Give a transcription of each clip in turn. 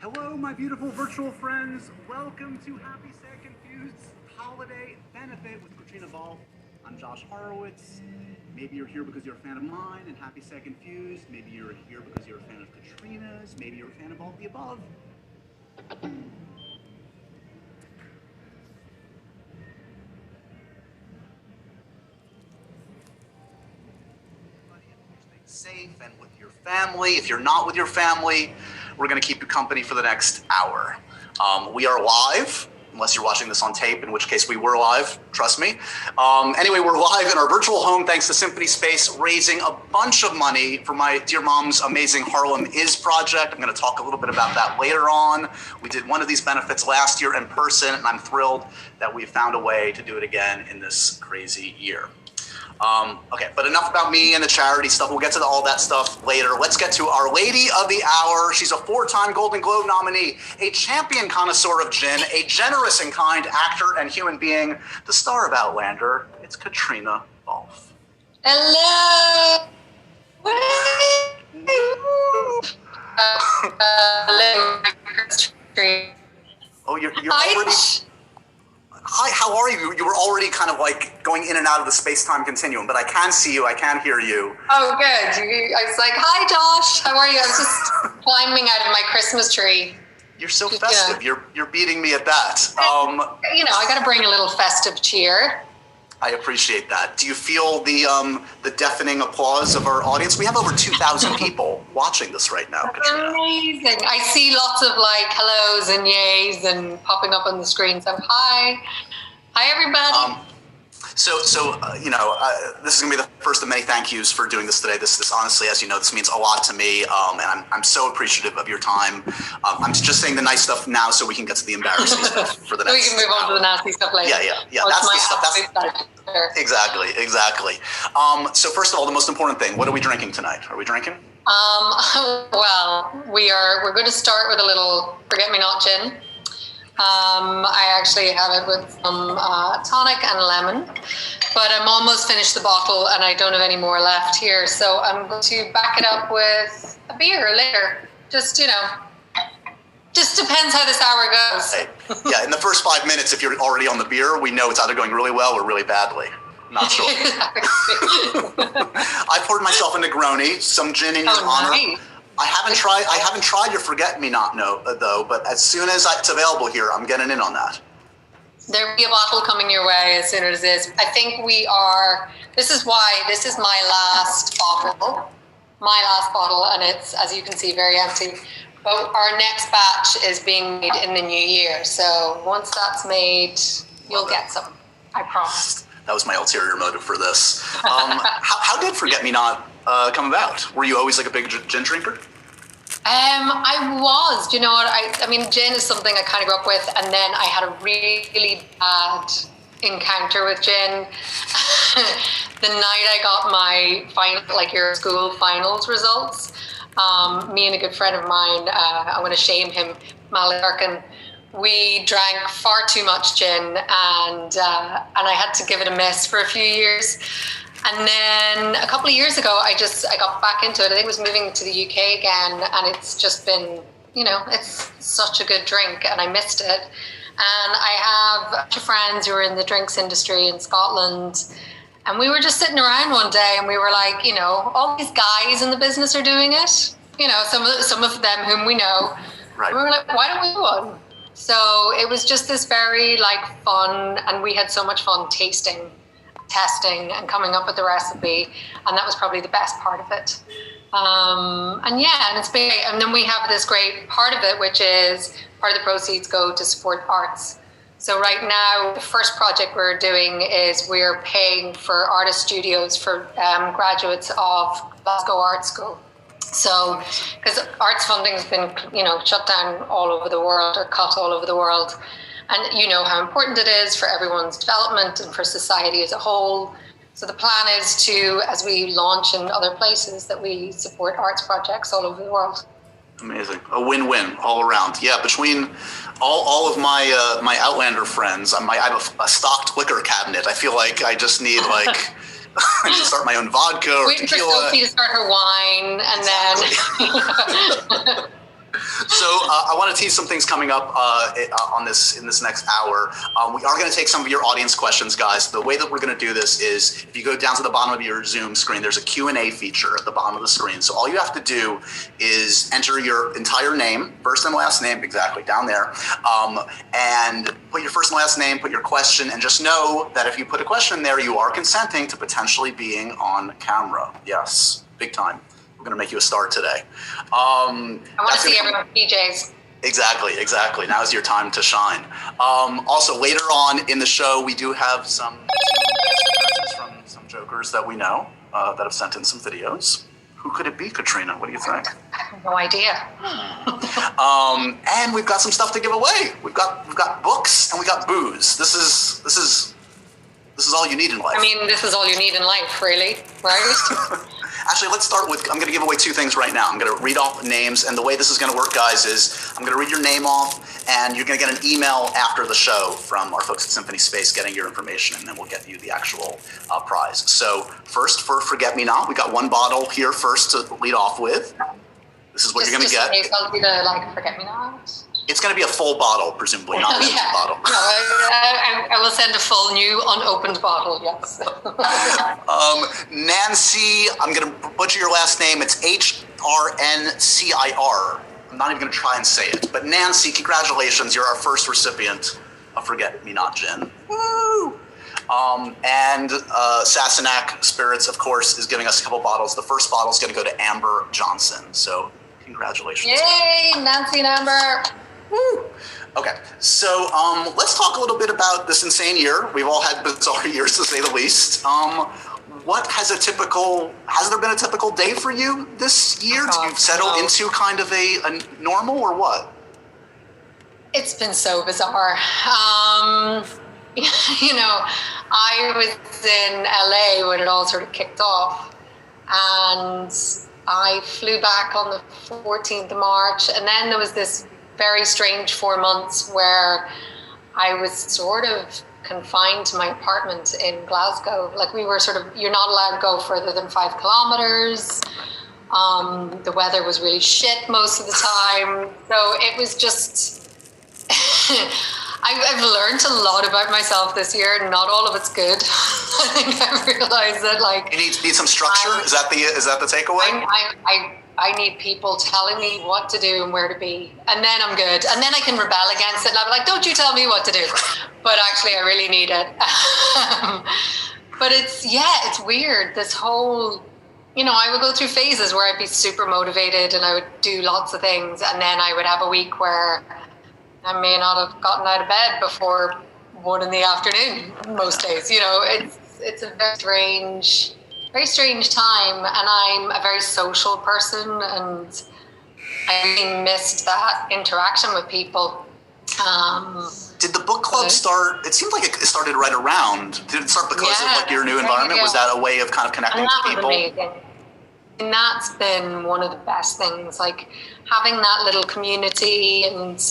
Hello, my beautiful virtual friends. Welcome to Happy, Sad, Confused Holiday Benefit with Katrina Volf. I'm Josh Horowitz. Maybe you're here because you're a fan of mine and Happy, Sad, Confused. Maybe you're here because you're a fan of Katrina's. Maybe you're a fan of all of the above. Safe and with your family. If you're not with your family, we're going to keep you company for the next hour. We are live, unless you're watching this on tape, in which case we were live, trust me. Anyway, we're live in our virtual home thanks to Symphony Space, raising a bunch of money for my dear mom's amazing Harlem Is project. I'm going to talk a little bit about that later on. We did one of these benefits last year in person, and I'm thrilled that we found a way to do it again in this crazy year. Okay, but enough about me and the charity stuff. We'll get to all that stuff later. Let's get to our lady of the hour. She's a 4-time Golden Globe nominee, a champion connoisseur of gin, a generous and kind actor and human being, the star of Outlander. It's Katrina Volf. Hello. Oh, you're already... Hi, how are you? You were already kind of like going in and out of the space-time continuum, but I can see you, I can hear you. Oh, good. I was like, hi, Josh. How are you? I was just climbing out of my Christmas tree. You're so festive. Yeah. You're beating me at that. I got to bring a little festive cheer. I appreciate that. Do you feel the deafening applause of our audience? We have over 2,000 people watching this right now, Katrina. Amazing. I see lots of like hellos and yays and popping up on the screen. So hi everybody. This is going to be the first of many thank yous for doing this today. This honestly, as you know, this means a lot to me, and I'm so appreciative of your time. I'm just saying the nice stuff now so we can get to the embarrassing stuff for the next we can move on to the nasty stuff later. Yeah. That's the stuff. Exactly. So first of all, the most important thing, what are we drinking tonight? Are we drinking? Well, we're going to start with a little Forget-Me-Not gin. I actually have it with some tonic and lemon, but I'm almost finished the bottle and I don't have any more left here. So I'm going to back it up with a beer later. Just depends how this hour goes. Yeah, in the first 5 minutes, if you're already on the beer, we know it's either going really well or really badly. Not sure. I poured myself a Negroni, some gin in your honor. Nice. I haven't tried your Forget-Me-Not though, but as soon as it's available here, I'm getting in on that. There'll be a bottle coming your way as soon as this. I think this is my last bottle, and it's, as you can see, very empty. But our next batch is being made in the new year. So once that's made, you'll get some, I promise. That was my ulterior motive for this. How did Forget-Me-Not come about? Were you always like a big gin drinker? I was. Do you know what? I mean, gin is something I kind of grew up with, and then I had a really bad encounter with gin. The night I got my your school finals results, me and a good friend of mine, I'm going to shame him, Malik Arkin, we drank far too much gin, and I had to give it a miss for a few years. And then a couple of years ago, I got back into it. I think it was moving to the UK again, and it's just been, it's such a good drink, and I missed it. And I have a bunch of friends who are in the drinks industry in Scotland, and we were just sitting around one day, and we were like, all these guys in the business are doing it. Some of them whom we know. Right. We were like, why don't we do one? So it was just this very fun, and we had so much fun tasting, testing, and coming up with the recipe, and that was probably the best part of it. And it's been, and then we have this great part of it, which is part of the proceeds go to support arts. So right now, the first project we're doing is we're paying for artist studios for graduates of Glasgow Art School. So, because arts funding has been, shut down all over the world or cut all over the world. And you know how important it is for everyone's development and for society as a whole. So the plan is to, as we launch in other places, that we support arts projects all over the world. Amazing. A win-win all around. Yeah, between all of my my Outlander friends, I have a stocked liquor cabinet. I feel like I just need I should start my own vodka or waiting tequila. for Sophie to start her wine, and then. So I want to tease some things coming up in this next hour. We are going to take some of your audience questions, guys. The way that we're going to do this is, if you go down to the bottom of your Zoom screen, there's a Q&A feature at the bottom of the screen. So all you have to do is enter your entire name, first and last name, exactly down there, and put your first and last name, put your question, and just know that if you put a question in there, you are consenting to potentially being on camera. Yes, big time. We're going to make you a star today. I want to see everyone's PJs. Exactly. Now's your time to shine. Also, later on in the show, we do have some appearances from some jokers that we know that have sent in some videos. Who could it be, Katrina? What do you think? I have no idea. And we've got some stuff to give away. We've got books and we got booze. This is all you need in life. I mean, this is all you need in life, really, right? Actually, let's start with, I'm going to give away two things right now. I'm going to read off names, and the way this is going to work, guys, is I'm going to read your name off, and you're going to get an email after the show from our folks at Symphony Space getting your information, and then we'll get you the actual prize. So first, for Forget Me Not, we got one bottle here first to lead off with. This is what you're going to get. I'll do the, Forget Me Not. It's going to be a full bottle, presumably, not an empty bottle. No, I will send a full new unopened bottle, yes. Nancy, I'm going to butcher your last name. It's HRNCIR. I'm not even going to try and say it. But Nancy, congratulations. You're our first recipient of Forget Me Not Gin. Woo! And Sassenach Spirits, of course, is giving us a couple bottles. The first bottle is going to go to Amber Johnson. So congratulations. Yay, Nancy and Amber. Woo. Okay, so let's talk a little bit about this insane year. We've all had bizarre years, to say the least. Has there been a typical day for you this year? Did you settle into kind of a normal, or what? It's been so bizarre. I was in LA when it all sort of kicked off, and I flew back on the 14th of March, and then there was this very strange 4 months where I was sort of confined to my apartment in Glasgow. Like, we were you're not allowed to go further than 5 kilometers. The weather was really shit most of the time. So it was just, I've learned a lot about myself this year. Not all of it's good. I think I've realized that, you need some structure. Is that the takeaway? I need people telling me what to do and where to be, and then I'm good. And then I can rebel against it, and I'll be like, "Don't you tell me what to do." But actually, I really need it. But it's weird. This whole, I would go through phases where I'd be super motivated and I would do lots of things, and then I would have a week where I may not have gotten out of bed before 1 p.m. most days. It's a very strange time, and I'm a very social person, and I really missed that interaction with people. Did the book club start? It seemed like it started right around. Did it start because of your new environment? Was that a way of kind of connecting with people? Amazing. And that's been one of the best things, having that little community. And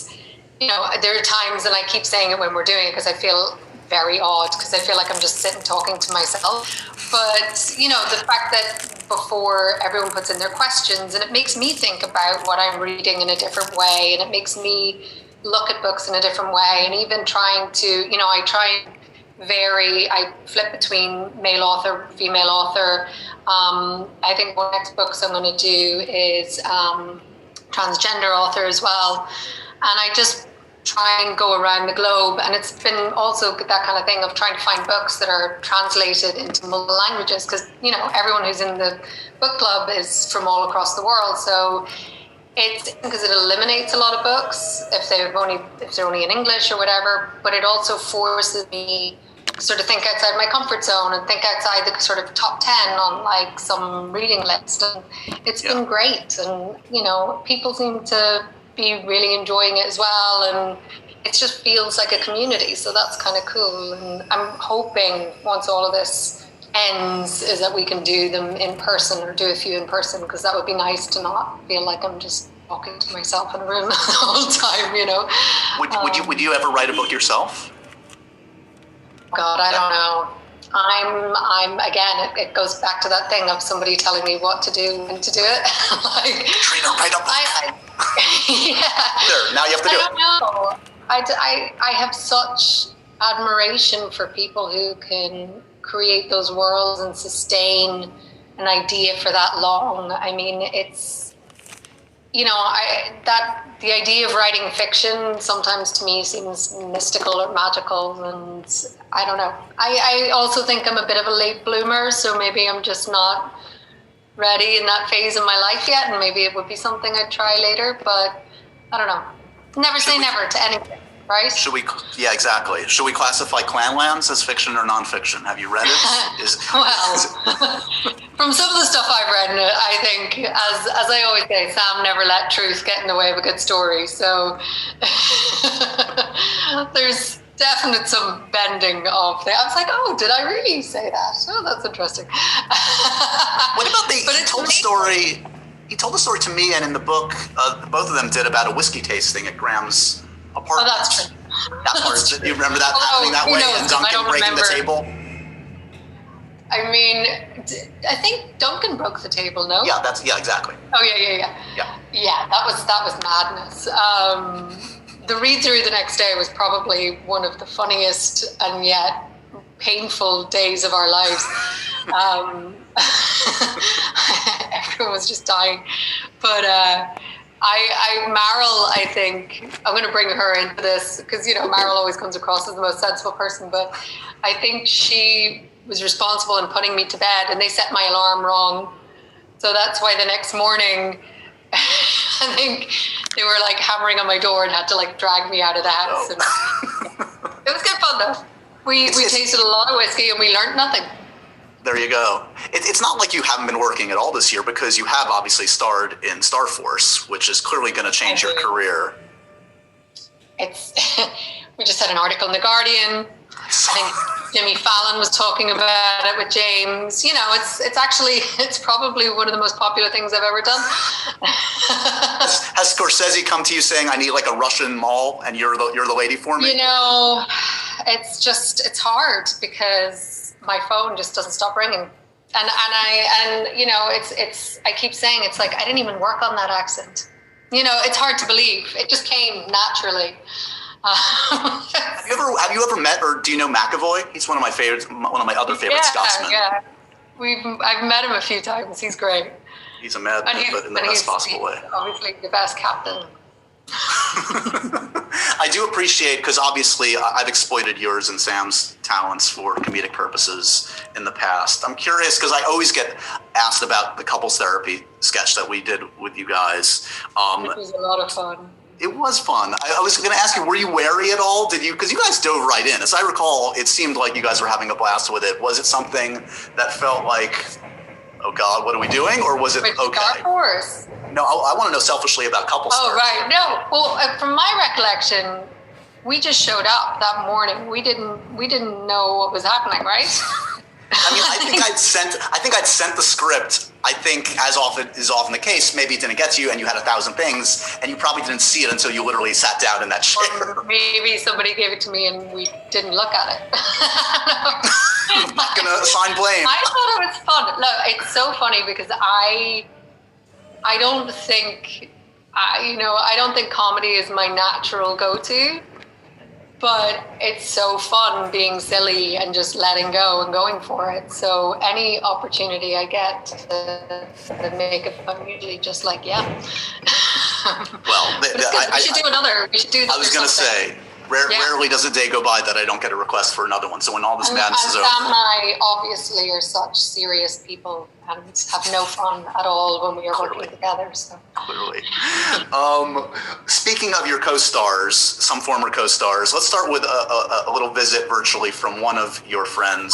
there are times, and I keep saying it when we're doing it because I feel very odd, because I feel like I'm just sitting talking to myself. But, the fact that before everyone puts in their questions, and it makes me think about what I'm reading in a different way, and it makes me look at books in a different way, and even trying to, I try and vary. I flip between male author, female author. I think one next books I'm going to do is transgender author as well. And I just try and go around the globe, and it's been also that kind of thing of trying to find books that are translated into multiple languages, because everyone who's in the book club is from all across the world. So it's because it eliminates a lot of books if they're only in English or whatever, but it also forces me to sort of think outside my comfort zone and think outside the sort of top 10 on some reading list, and it's been great. And people seem to be really enjoying it as well, and it just feels like a community, so that's kind of cool. And I'm hoping once all of this ends is that we can do them in person, or do a few in person, because that would be nice to not feel like I'm just talking to myself in a room the whole time. Would you ever write a book yourself? God, I don't know. I'm again, it goes back to that thing of somebody telling me what to do, when to do it. Trina, write a book. Yeah. now you have to do I it. don't know. I have such admiration for people who can create those worlds and sustain an idea for that long. I mean, it's, the idea of writing fiction sometimes to me seems mystical or magical, and I don't know. I also think I'm a bit of a late bloomer, so maybe I'm just not ready in that phase of my life yet, and maybe it would be something I'd try later, but I don't know. Never say never to anything, right? Yeah, exactly. Should we classify Clanlands as fiction or nonfiction? Have you read it? From some of the stuff I've read, I think, as I always say, Sam never let truth get in the way of a good story. So there's definite some bending of things. I was like, oh, did I really say that? Oh, that's interesting. What about he told a story? He told a story to me, and in the book, both of them did, about a whiskey tasting at Graham's apartment. Oh, that's true. That part, do you remember that happening that way? And Duncan breaking the table? I mean, I think Duncan broke the table, no? Yeah, exactly. Oh, yeah. Yeah, that was madness. The read-through the next day was probably one of the funniest and yet painful days of our lives. Everyone was just dying. But Meryl, I think, I'm going to bring her into this because, Meryl always comes across as the most sensible person, but I think she was responsible in putting me to bed, and they set my alarm wrong. So that's why the next morning, I think they were like hammering on my door and had to like drag me out of the house. And it was good fun though. We tasted a lot of whiskey and we learned nothing. There you go. It's not like you haven't been working at all this year, because you have obviously starred in Star Force, which is clearly going to change your career. We just had an article in The Guardian. I think Jimmy Fallon was talking about it with James. It's probably one of the most popular things I've ever done. Has Scorsese come to you saying, I need like a Russian mall and you're the lady for me? It's hard because my phone just doesn't stop ringing. I keep saying, it's like, I didn't even work on that accent. It's hard to believe. It just came naturally. Have you ever met, or do you know McAvoy? He's one of my favorites, one of my other favorite Scotsmen. Yeah, I've met him a few times. He's great. He's a madman, but in the best possible way. Obviously, the best captain. I do appreciate, because obviously I've exploited yours and Sam's talents for comedic purposes in the past. I'm curious, because I always get asked about the couples therapy sketch that we did with you guys. It was a lot of fun. It was fun. I was going to ask you, were you wary at all? Did you? Because you guys dove right in. As I recall, it seemed like you guys were having a blast with it. Was it something that felt like, oh God, what are we doing? Or was it okay? Star Wars. No, I want to know selfishly about couples. Oh, right. No. Well, from my recollection, we just showed up that morning. We didn't know what was happening, right? I mean, I think I'd sent the script. I think, as is often the case, maybe it didn't get to you and you had 1,000 things and you probably didn't see it until you literally sat down in that chair. Or maybe somebody gave it to me and we didn't look at it. I'm not going to assign blame. I thought it was fun. Look, it's so funny because I don't think, I don't think comedy is my natural go-to. But it's so fun being silly and just letting go and going for it. So any opportunity I get to make it fun, I'm usually just like, yeah. Well, we should do another. We should do this. I was going to say, rarely does a day go by that I don't get a request for another one. So when all this madness is over. Sam and I obviously are such serious people and have no fun at all when we are working together. So. Clearly. Speaking of your co-stars, some former co-stars, let's start with a little visit virtually from one of your friends.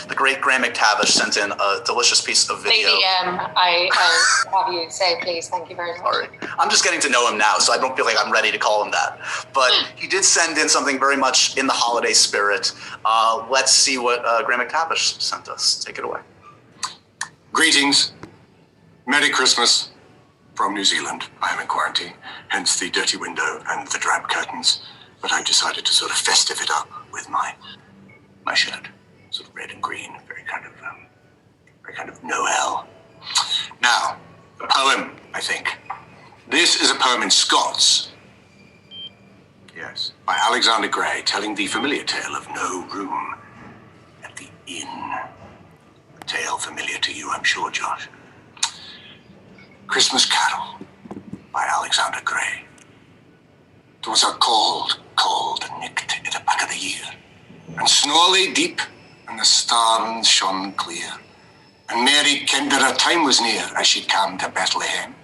The great Graham McTavish sent in a delicious piece of video. Lady M, I have you say, please. Thank you very much. Sorry. I'm just getting to know him now, so I don't feel like I'm ready to call him that. But he did send in something very much in the holiday spirit. Let's see what Graham McTavish sent us. Take it away. Greetings. Merry Christmas from New Zealand. I am in quarantine, hence the dirty window and the drab curtains. But I've decided to sort of festive it up with my shirt, sort of red and green, very kind of Noel. Now, a poem, I think. This is a poem in Scots, by Alexander Gray, telling the familiar tale of no room at the inn. A tale familiar to you, I'm sure, Josh. Christmas Carol by Alexander Gray. It was a cold, cold night at the back of the year, and snow lay deep, and the stars shone clear. And Mary kenned that her time was near as she came to Bethlehem.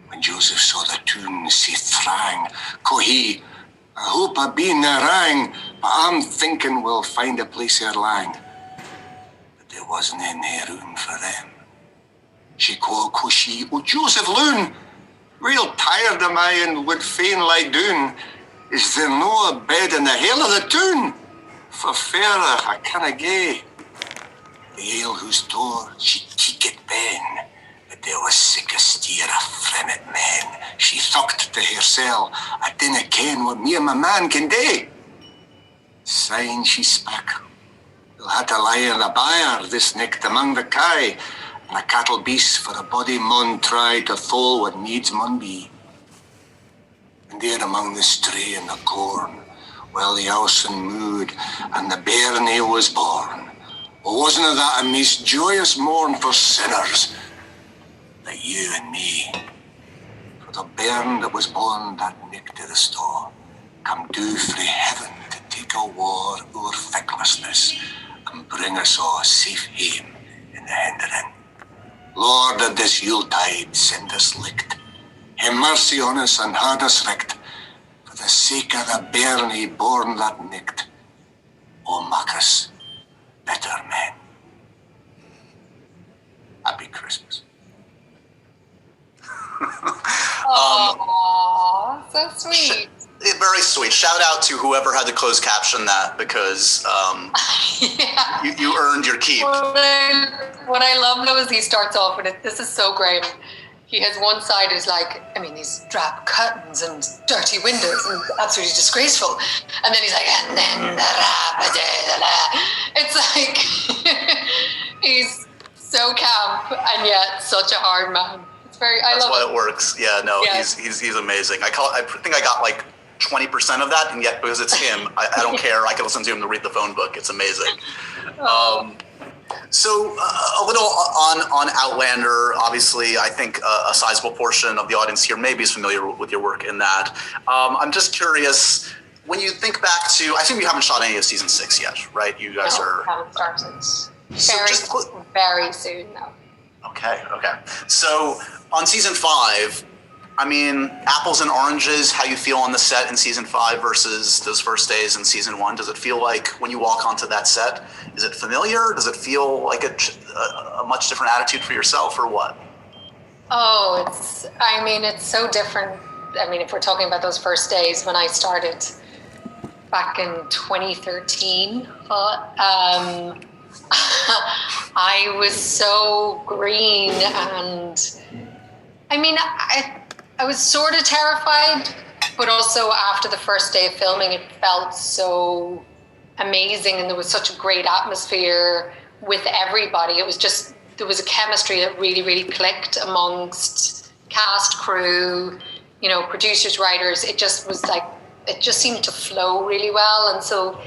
When Joseph saw the town sae thrang, quo he, I hope I be na wrang, but I'm thinking we'll find a place here lang. But there wasn't any room for them. She quo she, oh Joseph loon, real tired am I and would fain lie down. Is there no a bed in the hell of the town? For fairer I canna gae. The ale whose door she keekit ben, but there was sick a steer of fremmed men. She thocht to hersel, I dinna ken what me and my man can do. Sighing she spak, we'll have to lie in the byre this nicht among the kye, and a cattle beasts for a body mun try to thole what needs mun be. And there among the stray and the corn, well the ousel mood and the bairnie was born. Well, wasn't it that a most joyous morn for sinners, like you and me? For the bairn that was born that nick to the store, come due frae heaven to take a war o'er fecklessness and bring us all safe hame in the hindering. Lord, at this Yuletide send us licht, have mercy on us and hard us richt, for the sake of the bairnie born that night. O mak us better men. Happy Christmas. Oh, so sweet. Very sweet. Shout out to whoever had to close caption that, because Yeah. you earned your keep. What I love though is he starts off with it. This is so great. He has one side is like, I mean, these drab curtains and dirty windows and absolutely disgraceful. And then he's like, and then it's like, he's so camp and yet such a hard man. It's very, I That's love why it. it works. Yeah, no, Yeah. he's amazing. I think I got like 20% of that, and yet because it's him, I don't care. I can listen to him to read the phone book. It's amazing. So a little on Outlander. Obviously, I think a sizable portion of the audience here maybe is familiar with your work in that. I'm just curious, when you think back to, I assume you haven't shot any of season 6 yet, right? You guys are... haven't started. So Very soon though. Okay. So on season 5, I mean, apples and oranges, how you feel on the set in season 5 versus those first days in season 1? Does it feel like when you walk onto that set, is it familiar? Does it feel like a much different attitude for yourself, or what? Oh, it's so different. I mean, if we're talking about those first days when I started back in 2013, I was so green, and I mean, I was sort of terrified, but also after the first day of filming, it felt so amazing, and there was such a great atmosphere with everybody. It was just, there was a chemistry that really, really clicked amongst cast, crew, producers, writers. It just was like, it just seemed to flow really well, and so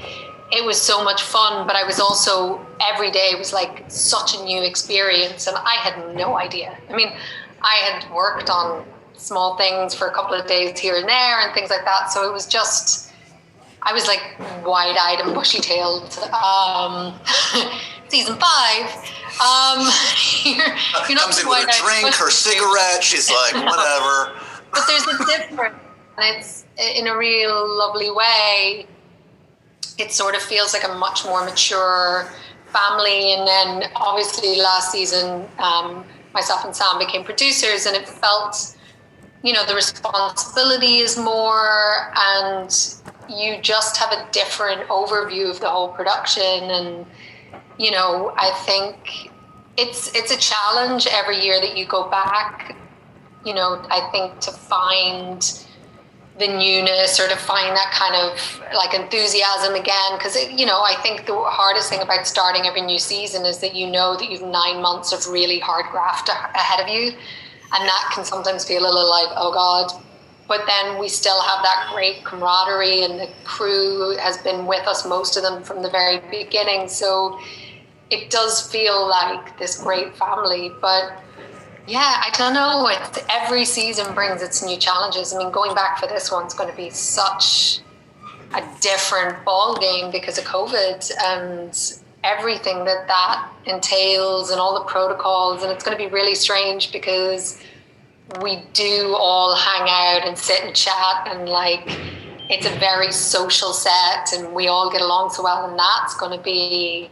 it was so much fun. But I was also, every day was like such a new experience, and I had no idea. I mean, I had worked on small things for a couple of days here and there and things like that, so it was just, I was like wide-eyed and bushy-tailed. Season 5, you're not comes in with a drink, her cigarette, she's like, whatever. But there's a difference, and it's in a real lovely way. It sort of feels like a much more mature family. And then obviously last season, myself and Sam became producers, and it felt, the responsibility is more, and you just have a different overview of the whole production. And, I think it's a challenge every year that you go back, I think, to find the newness or to find that kind of like enthusiasm again. Because, I think the hardest thing about starting every new season is that that you've 9 months of really hard graft ahead of you. And that can sometimes feel a little like, oh God, but then we still have that great camaraderie, and the crew has been with us, most of them, from the very beginning. So it does feel like this great family. But yeah, I don't know. Every season brings its new challenges. I mean, going back for this one's going to be such a different ball game because of COVID and everything that entails and all the protocols. And it's going to be really strange because we do all hang out and sit and chat, and like it's a very social set and we all get along so well, and that's going to be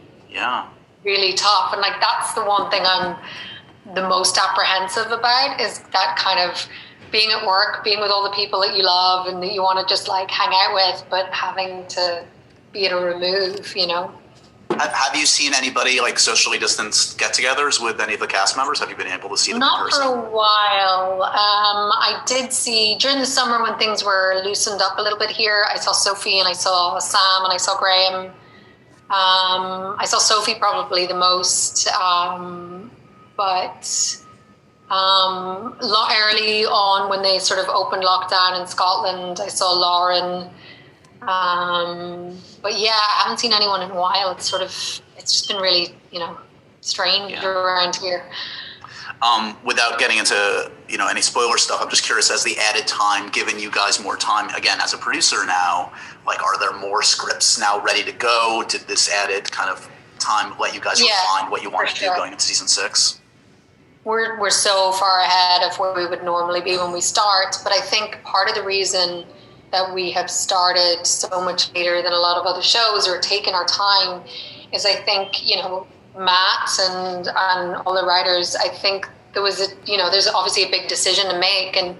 really tough. And like that's the one thing I'm the most apprehensive about, is that kind of being at work, being with all the people that you love and that you want to just like hang out with, but having to be at a remove, you know. Have you seen anybody like socially distanced get-togethers with any of the cast members? Have you been able to see them in person? Not for a while. I did see during the summer when things were loosened up a little bit here. I saw Sophie and I saw Sam and I saw Graham. I saw Sophie probably the most, but early on when they sort of opened lockdown in Scotland, I saw Lauren. But yeah, I haven't seen anyone in a while. It's just been really, strange around here. Without getting into, any spoiler stuff, I'm just curious, has the added time given you guys more time, again, as a producer now, like, are there more scripts now ready to go? Did this added kind of time let you guys refine what you want to do going into season 6? We're so far ahead of where we would normally be when we start, but I think part of the reason that we have started so much later than a lot of other shows or taken our time is, I think, Matt and all the writers, I think there's obviously a big decision to make, and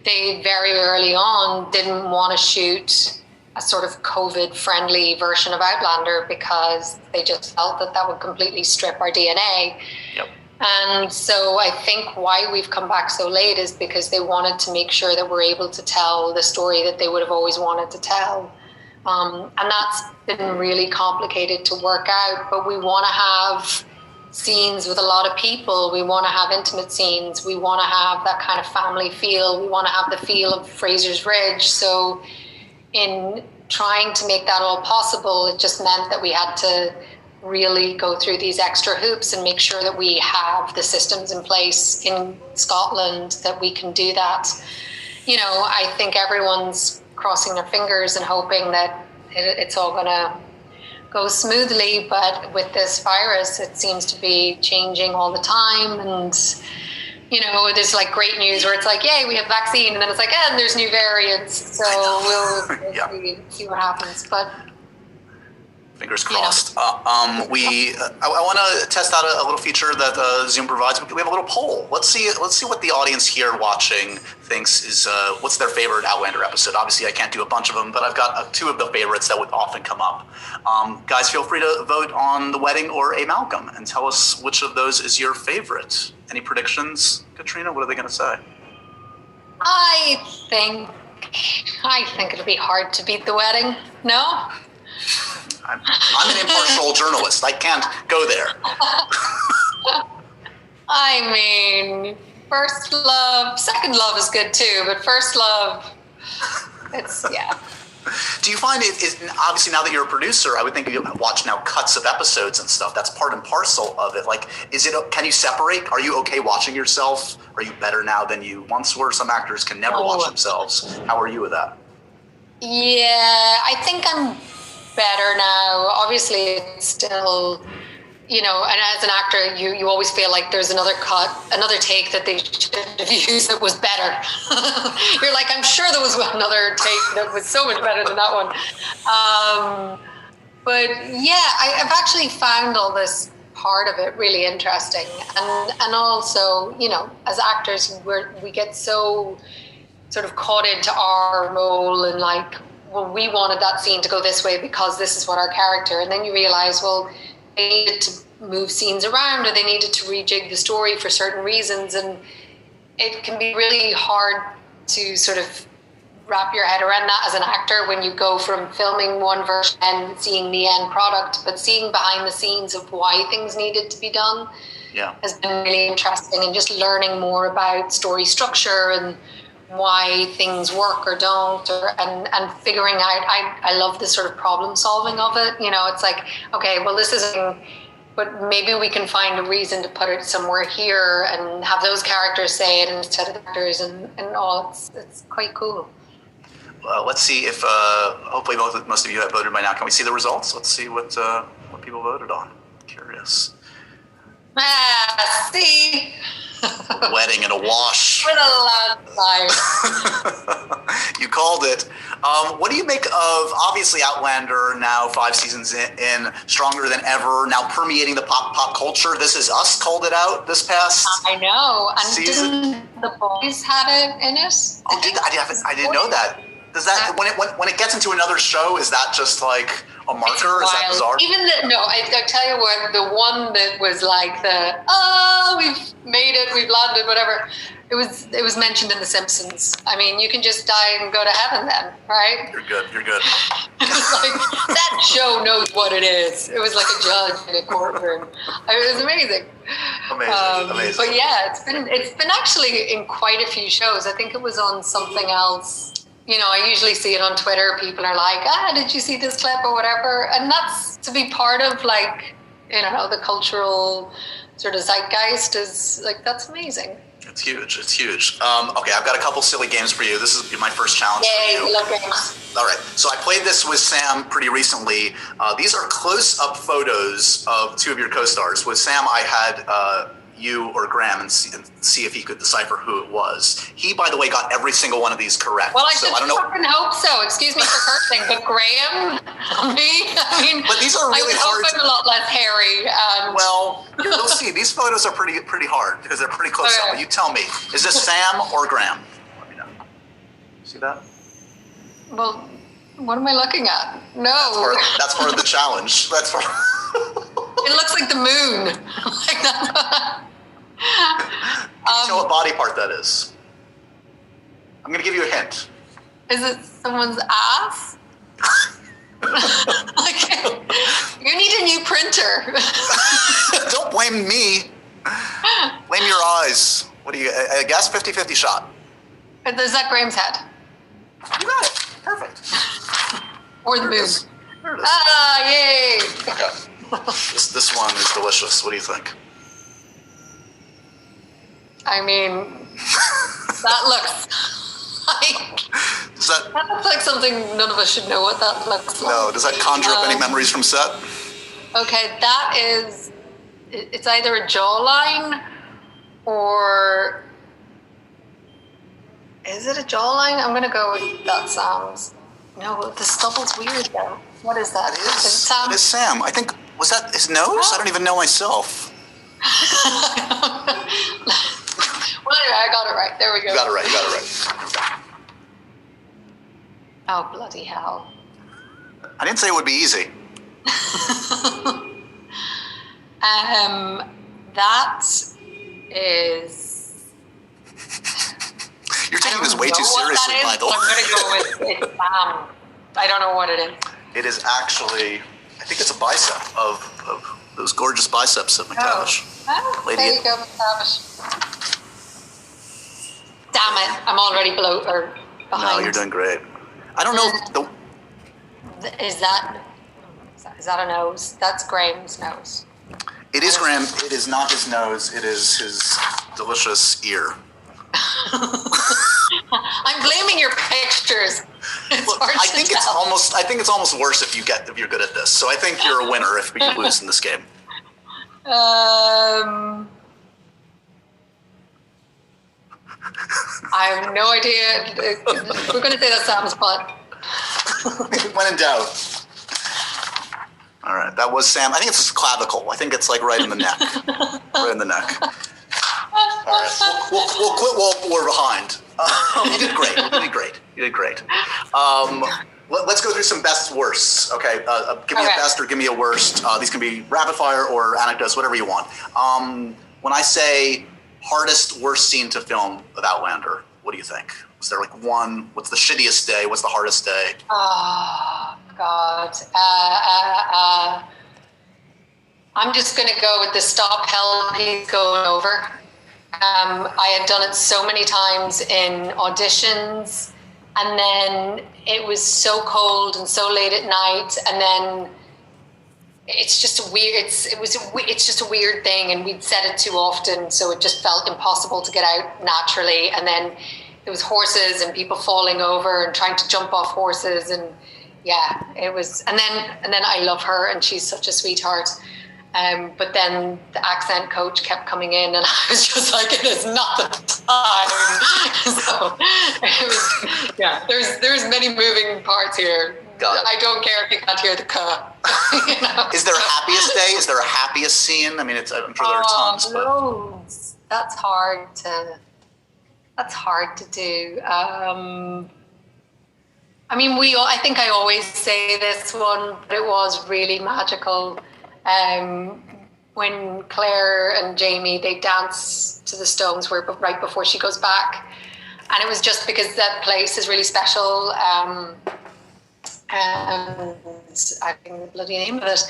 they very early on didn't want to shoot a sort of COVID-friendly version of Outlander because they just felt that would completely strip our DNA. Yep. And so I think why we've come back so late is because they wanted to make sure that we're able to tell the story that they would have always wanted to tell. And that's been really complicated to work out, but we want to have scenes with a lot of people. We want to have intimate scenes. We want to have that kind of family feel. We want to have the feel of Fraser's Ridge. So in trying to make that all possible, it just meant that we had to really go through these extra hoops and make sure that we have the systems in place in Scotland that we can do that. I think everyone's crossing their fingers and hoping that it's all going to go smoothly, but with this virus, it seems to be changing all the time. And there's like great news where it's like, yay, we have vaccine, and then it's like, and there's new variants, so we'll see what happens. But fingers crossed. I want to test out a little feature that Zoom provides. We have a little poll. Let's see what the audience here watching thinks is what's their favorite Outlander episode. Obviously, I can't do a bunch of them, but I've got 2 of the favorites that would often come up. Guys, feel free to vote on The Wedding or A Malcolm and tell us which of those is your favorite. Any predictions, Katrina? What are they going to say? I think it'll be hard to beat The Wedding. No? I'm an impartial journalist. I can't go there. I mean, First Love, Second Love is good too, but First Love, Do you find it, obviously now that you're a producer, I would think you watch now cuts of episodes and stuff. That's part and parcel of it. Like, can you separate? Are you okay watching yourself? Are you better now than you once were? Some actors can never watch themselves. How are you with that? Yeah, I think I'm better now. Obviously, it's still, and as an actor, you always feel like there's another take that they should have used that was better. You're like, I'm sure there was another take that was so much better than that one. But yeah, I've actually found all this part of it really interesting. And also, as actors, we get so sort of caught into our role and like, well, we wanted that scene to go this way because this is what our character, and then you realize, well, they needed to move scenes around or they needed to rejig the story for certain reasons, and it can be really hard to sort of wrap your head around that as an actor when you go from filming one version and seeing the end product, but seeing behind the scenes of why things needed to be done has been really interesting, and just learning more about story structure and why things work or don't, and figuring out. I love this sort of problem solving of it. You know, it's like, okay, well, this isn't, but maybe we can find a reason to put it somewhere here and have those characters say it instead of the actors and all. It's quite cool. Let's see if hopefully most of you have voted by now. Can we see the results? Let's see what people voted on. Curious. See. Wedding in a wash. With a landslide. You called it. What do you make of, obviously, Outlander, now 5 seasons in, stronger than ever, now permeating the pop culture? This Is Us called it out this past I know. And season. didn't The Boys had it in it? Oh, I didn't know that. Does that, when it gets into another show, is that just like a marker? Is that bizarre? Even I tell you what, the one that was like we've made it, we've landed, whatever. It was mentioned in The Simpsons. I mean, you can just die and go to heaven then, right? You're good. It was like, that show knows what it is. It was like a judge in a courtroom. It was amazing. Amazing. But yeah, it's been actually in quite a few shows. I think it was on something else. You know, I usually see it on Twitter. People are like, did you see this clip or whatever? And that's to be part of, like, you know, the cultural sort of zeitgeist is like, that's amazing. It's huge. Okay, I've got a couple silly games for you. This is my first challenge Yay, for you. we love games. All right, so I played this with Sam pretty recently. These are close-up photos of 2 of your co-stars. With Sam, I had you or Graham and see if he could decipher who it was. He, by the way, got every single one of these correct. Well, I don't know. fucking hope so. Excuse me for cursing, but Graham, me, I mean, But these are really I would hard. hope I'm a lot less hairy. Well, you'll see. These photos are pretty hard because they're pretty close up. Okay. But you tell me, is this Sam or Graham? Let me know. See that? Well, what am I looking at? No. That's part of the challenge. That's part. It looks like the moon. Like that. Can you tell what body part that is? I'm going to give you a hint. Is it someone's ass? Like, you need a new printer. Don't blame me. Blame your eyes. What do you, I guess 50-50 shot. Is that Graham's head? You got it. Perfect. Or the There it moon? is. There it is. Yay! Okay. This one is delicious. What do you think? I mean, that looks like... Does that, That looks like something none of us should know what that looks like. no, does that conjure up any memories from set? Okay, that is... It's either a jawline or... Is it a jawline? I'm going to go with that sounds... No, the stubble's weird though. What is that? It Is it Sam? It is Sam. I think, was that his nose? I don't even know myself. Well, anyway, I got it right. There we go. You got it right. Oh, bloody hell. I didn't say it would be easy. That is... You're taking this I don't way too know what seriously, that by is, the way. I'm going to go with Sam. I don't know what it is. It is actually, I think it's a bicep of those gorgeous biceps of McTavish. Oh, Lady there in- you go, McTavish. Damn it, I'm already behind. No, you're doing great. I don't know. Is that a nose? That's Graham's nose. It is Graham. It is not his nose. It is his delicious ear. I'm blaming your pictures. It's Look, hard I to think tell. it's almost worse if you're good at this. So I think you're a winner if you lose in this game. I have no idea. We're going to say that's Sam's butt. When in doubt. All right, that was Sam. I think it's his clavicle. I think it's like right in the neck. Right in the neck. All right, we'll quit while we're behind. You did great. Let's go through some best worsts. Okay, give me a best or give me a worst. These can be rapid fire or anecdotes, whatever you want. When I say hardest, worst scene to film of Outlander, what do you think? Was there like one? What's the shittiest day? What's the hardest day? Oh, God. I'm just going to go with the stop hell piece going over. I had done it so many times in auditions, and then it was so cold and so late at night, and then it's just a weird. It's just a weird thing, and we'd said it too often, so it just felt impossible to get out naturally. And then there was horses and people falling over and trying to jump off horses, and yeah, it was. And then I love her, and she's such a sweetheart. But then the accent coach kept coming in, and I was just like, it is not the time. So it was, yeah, there's many moving parts here. I don't care if you can't hear the "ka." You know? Is there a happiest day? Is there a happiest scene? I mean, I'm sure there are tons. But... Loads. That's hard to do. I mean, I think I always say this one, but it was really magical. When Claire and Jamie, they dance to the Stones right before she goes back. And it was just because that place is really special. And I think the bloody name of it,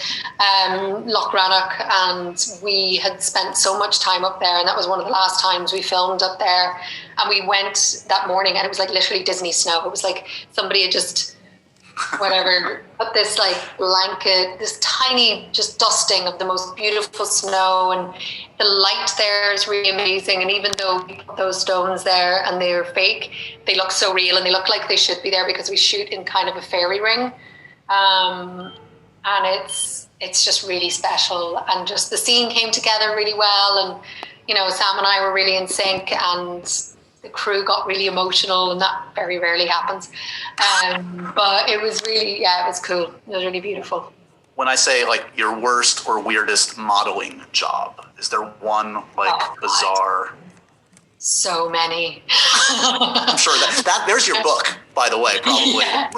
Loch Rannoch, and we had spent so much time up there, and that was one of the last times we filmed up there. And we went that morning, and it was like literally Disney snow. It was like somebody had just put this like blanket, this tiny just dusting of the most beautiful snow, and the light there is really amazing. And even though we put those stones there and they're fake, they look so real, and they look like they should be there because we shoot in kind of a fairy ring, and it's just really special. And just the scene came together really well, and you know, Sam and I were really in sync, and the crew got really emotional, and that very rarely happens. But it was really, it was cool. It was really beautiful. When I say like your worst or weirdest modeling job, is there one like bizarre? So many. I'm sure that there's your book, by the way, probably. Yeah.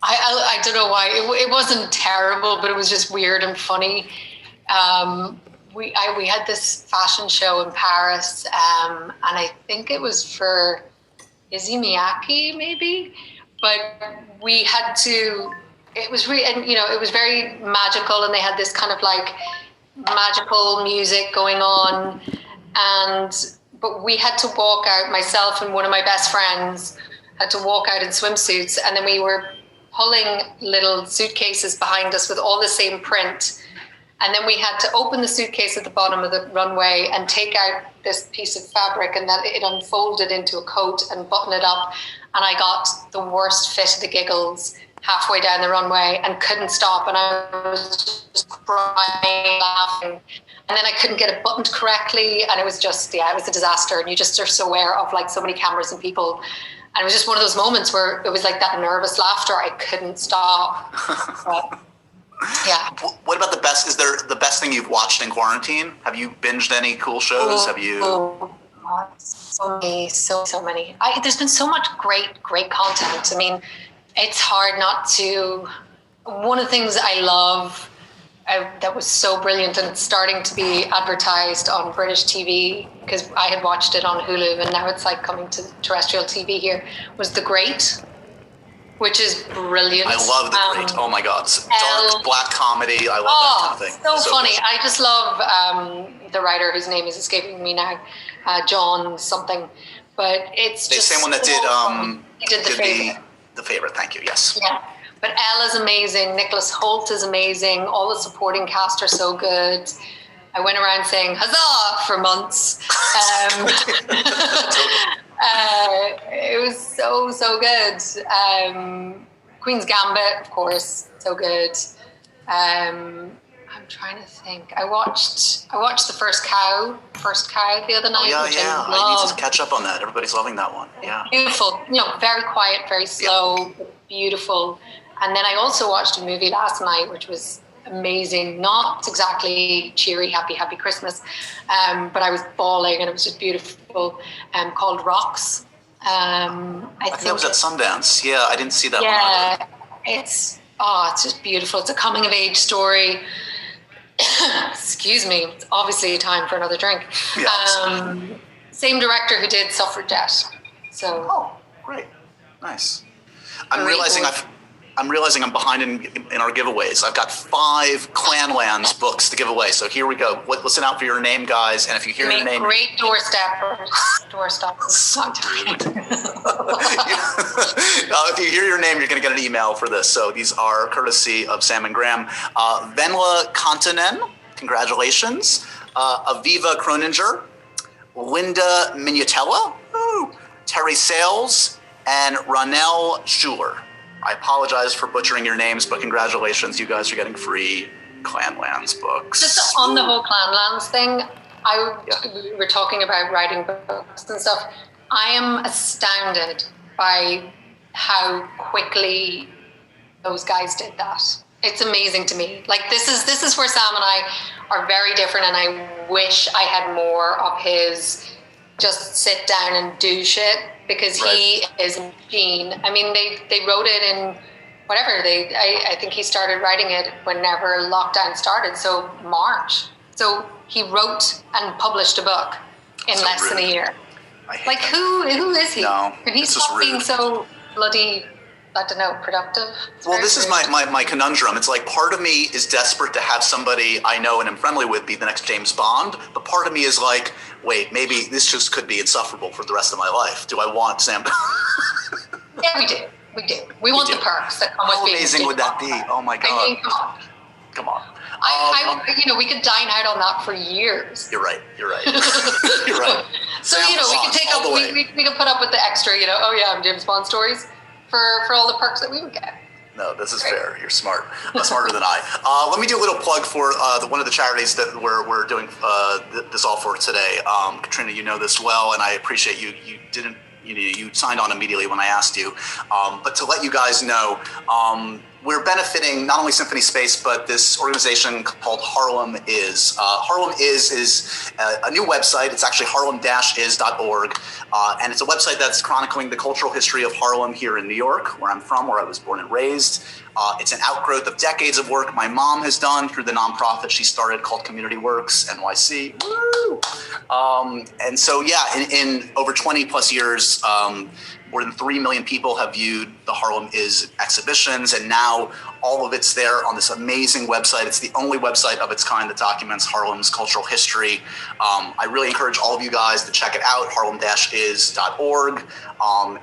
I don't know why. It wasn't terrible, but it was just weird and funny. We had this fashion show in Paris, and I think it was for Issey Miyake, maybe. But we had to. It was really, and you know, it was very magical, and they had this kind of like magical music going on, but we had to walk out. Myself and one of my best friends had to walk out in swimsuits, and then we were pulling little suitcases behind us with all the same print. And then we had to open the suitcase at the bottom of the runway and take out this piece of fabric, and then it unfolded into a coat and button it up. And I got the worst fit of the giggles halfway down the runway and couldn't stop. And I was just crying, laughing. And then I couldn't get it buttoned correctly. And it was just, it was a disaster. And you just are so aware of like so many cameras and people. And it was just one of those moments where it was like that nervous laughter. I couldn't stop. But, yeah. What about the best? Is there the best thing you've watched in quarantine? Have you binged any cool shows? Have you? So many. There's been so much great content. I mean, it's hard not to. One of the things I love that was so brilliant, and it's starting to be advertised on British TV because I had watched it on Hulu, and now it's like coming to terrestrial TV here, was The Great, which is brilliant. I love The Great. Oh my God. Dark, black comedy. I love that kind of thing. So funny. Good. I just love the writer whose name is escaping me now, John something. But it's just... The same one that he did The Favourite. The Favourite, thank you, yes. Yeah. But Ella's amazing. Nicholas Hoult is amazing. All the supporting cast are so good. I went around saying huzzah for months. It was so good. Queen's Gambit, of course, so good. I'm trying to think. I watched the First Cow the other night. Oh, yeah. I need to catch up on that. Everybody's loving that one. Yeah. Beautiful. You know, very quiet, very slow, beautiful. And then I also watched a movie last night, which was amazing. Not exactly cheery, happy Christmas, but I was bawling, and it was just beautiful. Called Rocks. I think that was at Sundance. Yeah, I didn't see that one. Yeah, it's just beautiful. It's a coming of age story. Excuse me. It's obviously time for another drink. Yeah, same director who did Suffragette. So. Oh, great, nice. I'm realizing I'm realizing I'm behind in our giveaways. I've got 5 Clanlands books to give away. So here we go. Listen out for your name, guys. And if you hear your name, great doorsteppers. So rude. If you hear your name, you're going to get an email for this. So these are courtesy of Sam and Graham. Venla Kontanen, congratulations. Aviva Croninger, Linda Minutella, Terry Sales, and Ronell Schuler. I apologize for butchering your names, but congratulations. You guys are getting free Clanlands books. Just on the whole Clanlands thing, we were talking about writing books and stuff. I am astounded by how quickly those guys did that. It's amazing to me. Like this is where Sam and I are very different, and I wish I had more of his just sit down and do shit, because he is a machine. I mean, they wrote it in whatever. I think he started writing it whenever lockdown started, so March. So he wrote and published a book in less than a year. Like who is he? No, and he's not being so bloody, I don't know, productive. Well, this is my conundrum. It's like part of me is desperate to have somebody I know and am friendly with be the next James Bond, but part of me is like, wait, maybe this just could be insufferable for the rest of my life. Do I want Sam? Yeah, we do. We want the perks that come with being. How amazing would that be? Oh my God. I mean, come on. We could dine out on that for years. You're right. You're right. So, Sam, we could take up, we could put up with the extra, oh yeah, I'm James Bond stories for all the perks that we would get. No, this is fair. You're smart. Smarter than I. Let me do a little plug for one of the charities that we're doing this all for today. Katrina, you know this well, and I appreciate you. You signed on immediately when I asked you. But to let you guys know, we're benefiting not only Symphony Space, but this organization called Harlem Is. Harlem is a new website. It's actually harlem-is.org. And it's a website that's chronicling the cultural history of Harlem here in New York, where I'm from, where I was born and raised. It's an outgrowth of decades of work my mom has done through the nonprofit she started called Community Works NYC. Woo! And so, in over 20 plus years, more than 3 million people have viewed the Harlem Is exhibitions, and now all of it's there on this amazing website. It's the only website of its kind that documents Harlem's cultural history. I really encourage all of you guys to check it out, harlem-is.org.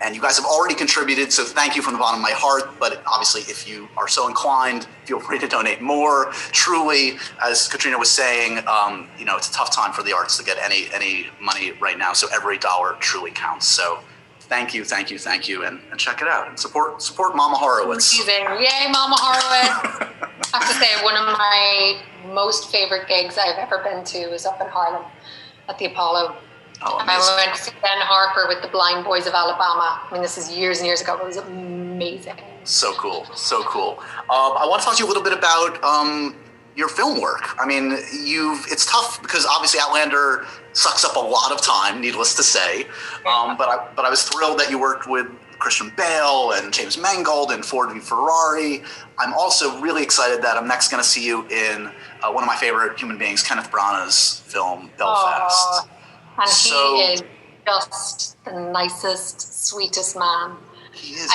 And you guys have already contributed, so thank you from the bottom of my heart. But obviously, if you are so inclined, feel free to donate more. Truly, as Katrina was saying, it's a tough time for the arts to get any money right now, so every dollar truly counts. So thank you, and check it out. And support Mama Horowitz. Amazing. Yay, Mama Horowitz. I have to say, one of my most favorite gigs I've ever been to was up in Harlem at the Apollo. Oh, amazing. I went to see Ben Harper with the Blind Boys of Alabama. I mean, this is years and years ago, but it was amazing. So cool. I want to talk to you a little bit about your film work. I mean, it's tough because obviously Outlander sucks up a lot of time, needless to say. But I was thrilled that you worked with Christian Bale and James Mangold and Ford v Ferrari. I'm also really excited that I'm next going to see you in one of my favorite human beings, Kenneth Branagh's film, Belfast. And he is just the nicest, sweetest man. He is.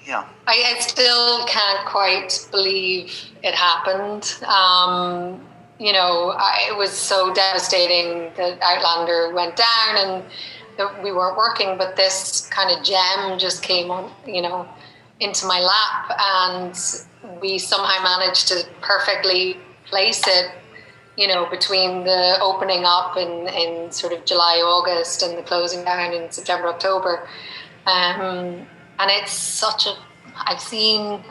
Yeah. I still can't quite believe it happened. It was so devastating that Outlander went down and that we weren't working, but this kind of gem just came on, into my lap, and we somehow managed to perfectly place it, between the opening up in sort of July, August, and the closing down in September, October. And it's such I've seen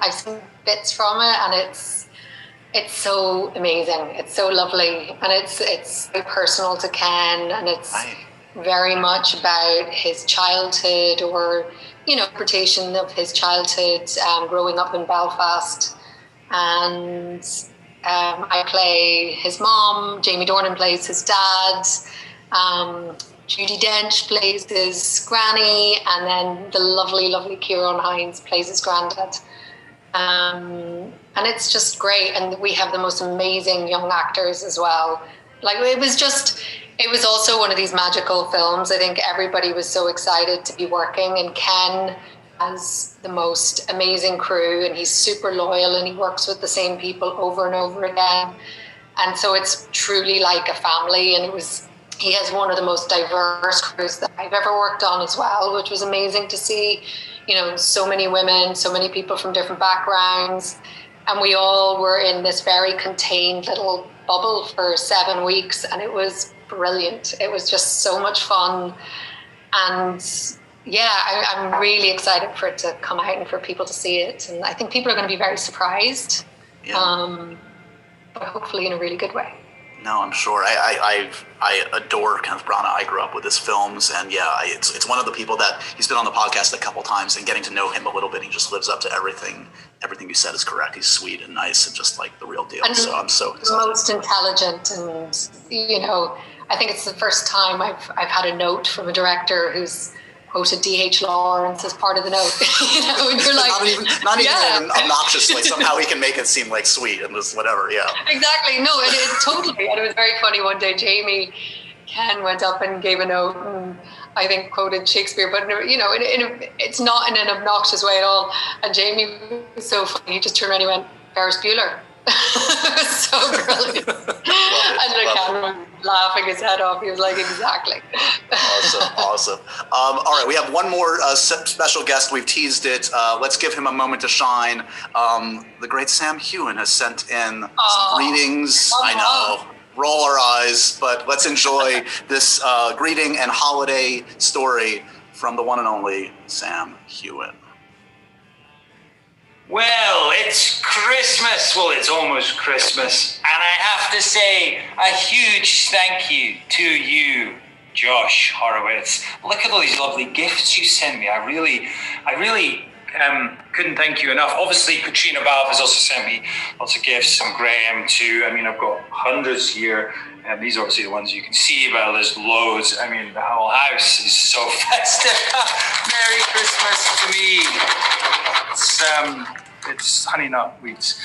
bits from it, and it's so amazing. It's so lovely, and it's very personal to Ken, and it's very much about his childhood, or interpretation of his childhood, growing up in Belfast. And I play his mom. Jamie Dornan plays his dad. Judi Dench plays his granny, and then the lovely, lovely Ciarán Hinds plays his granddad. And it's just great. And we have the most amazing young actors as well. It was also one of these magical films. I think everybody was so excited to be working, and Ken has the most amazing crew, and he's super loyal, and he works with the same people over and over again. And so it's truly like a family. And he has one of the most diverse crews that I've ever worked on as well, which was amazing to see. You know, so many women, so many people from different backgrounds. And we all were in this very contained little bubble for 7 weeks. And it was brilliant. It was just so much fun. And yeah, I'm really excited for it to come out and for people to see it. And I think people are going to be very surprised, but hopefully in a really good way. No, I'm sure. I adore Kenneth Branagh. I grew up with his films, and it's one of the people that he's been on the podcast a couple times, and getting to know him a little bit, he just lives up to everything. Everything you said is correct. He's sweet and nice and just like the real deal. And so I'm so excited. Most intelligent, and I think it's the first time I've had a note from a director who's quoted D.H. Lawrence as part of the note. And you're like, not even obnoxiously. Somehow he can make it seem like sweet and this whatever. Yeah. Exactly. No, it totally. And it was very funny. One day, Jamie Ken went up and gave a note, and I think quoted Shakespeare, but it's not in an obnoxious way at all. And Jamie was so funny. He just turned around and he went, Ferris Bueller. So brilliant. And the camera was laughing his head off. He was like, exactly. Awesome. All right, we have one more special guest. We've teased it. Let's give him a moment to shine. The great Sam Heughan has sent in some greetings. I know. Roll our eyes, but let's enjoy this greeting and holiday story from the one and only Sam Heughan. Well, it's Christmas. Well, it's almost Christmas. And I have to say a huge thank you to you, Josh Horowitz. Look at all these lovely gifts you sent me. I really couldn't thank you enough. Obviously, Katrina Balfe has also sent me lots of gifts, and Graham too. I mean, I've got hundreds here. And these are obviously the ones you can see, but there's loads. I mean, the whole house is so festive. Merry Christmas to me. It's honey nut weeds.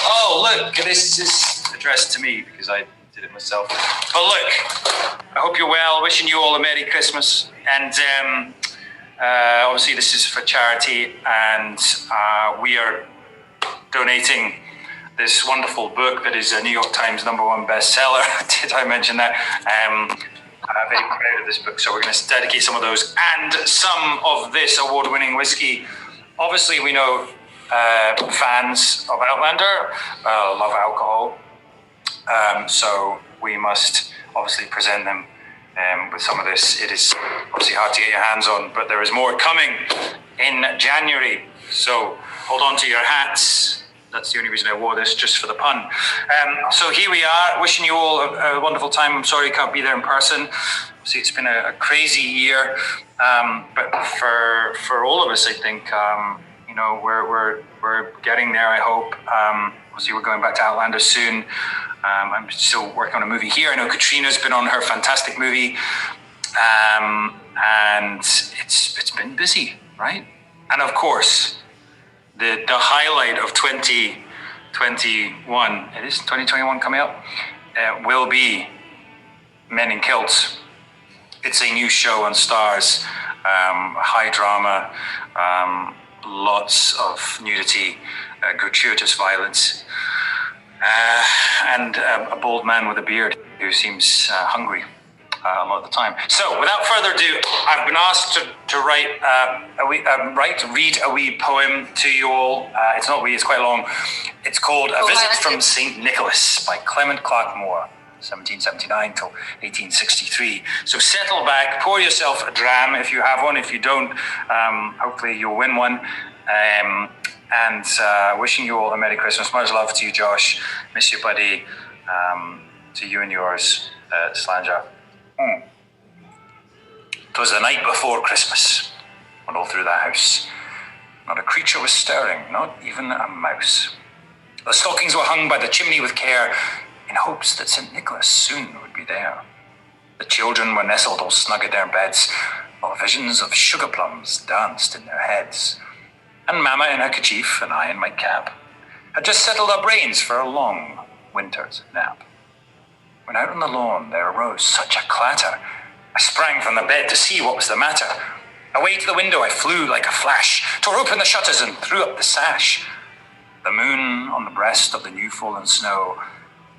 Oh, look, this is addressed to me because I did it myself. But look, I hope you're well. Wishing you all a Merry Christmas. And obviously this is for charity, and we are donating this wonderful book that is a New York Times #1 bestseller. Did I mention that? I'm very proud of this book, so we're going to dedicate some of those and some of this award-winning whiskey. Obviously, we know fans of Outlander love alcohol, so we must obviously present them with some of this. It is obviously hard to get your hands on, but there is more coming in January, so hold on to your hats. That's the only reason I wore this, just for the pun. So here we are, wishing you all a wonderful time. I'm sorry I can't be there in person. See, it's been a crazy year, but for all of us, I think we're getting there. I hope. Obviously, we're going back to Outlander soon. I'm still working on a movie here. I know Katrina's been on her fantastic movie, and it's been busy, right? And of course, the highlight of 2021, it is 2021 coming up, will be Men in Kilts. It's a new show on Starz, high drama, lots of nudity, gratuitous violence, and a bald man with a beard who seems hungry a lot of the time. So, without further ado, I've been asked to read a wee poem to you all. It's not wee, it's quite long. It's called A Visit from St. Nicholas by Clement Clarke Moore, 1779 till 1863. So settle back, pour yourself a dram if you have one. If you don't, hopefully you'll win one. And wishing you all a Merry Christmas. Much love to you, Josh. Miss you, buddy. To you and yours, Slanger. 'Twas the night before Christmas, when all through the house not a creature was stirring, not even a mouse. The stockings were hung by the chimney with care, in hopes that St. Nicholas soon would be there. The children were nestled all snug in their beds, while visions of sugar plums danced in their heads. And Mamma in her kerchief, and I in my cap, had just settled our brains for a long winter's nap. When out on the lawn there arose such a clatter, I sprang from the bed to see what was the matter. Away to the window I flew like a flash, tore open the shutters and threw up the sash. The moon on the breast of the new fallen snow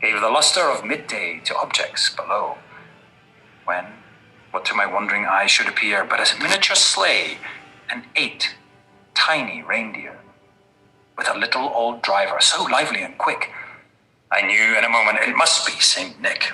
gave the luster of midday to objects below. When, what to my wondering eyes should appear but a miniature sleigh and 8 tiny reindeer, with a little old driver so lively and quick, I knew in a moment it must be Saint Nick.